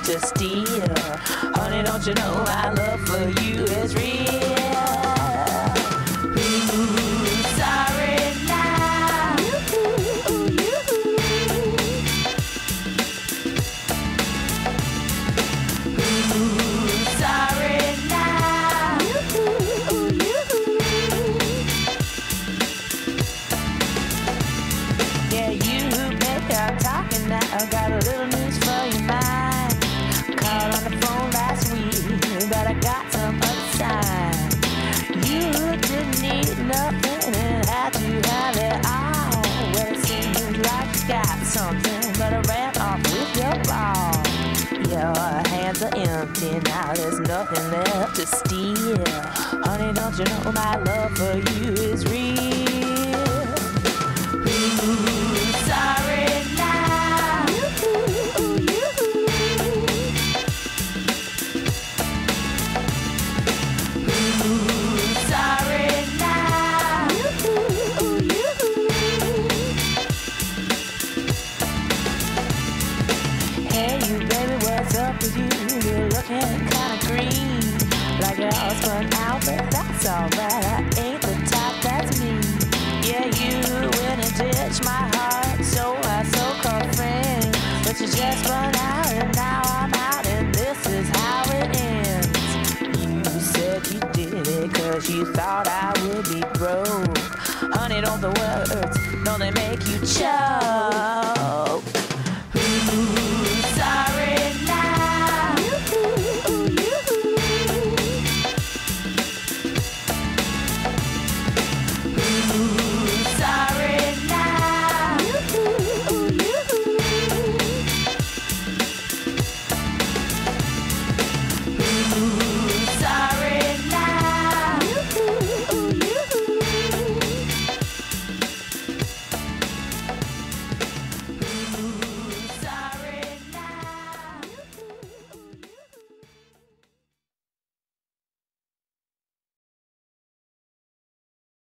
to steal. Honey, don't you know my love for you is real? Ooh, sorry now. Ooh, sorry now. Yeah, you baby, I'm talking now. I got a little news for your mind. Called on the phone last week, but I got some other sign. You didn't need nothing and had to have it all. Well, it seems like you got something, but I ran off with your ball. Your hands are empty now, there's nothing left to steal. Honey, don't you know my love for you is real? Ooh, sorry now. Ooh, sorry now. Hey, you baby, what's up with you? You're looking kinda green, like you're all spun out, but that's alright. I ain't the type that's mean. Yeah, you went and ditched my heart, so I so-called friend. But you just run out, and now I'm out, and this is how it ends. You said you did it 'cause you thought I would be broke. Honey, don't the words, don't they make you choke?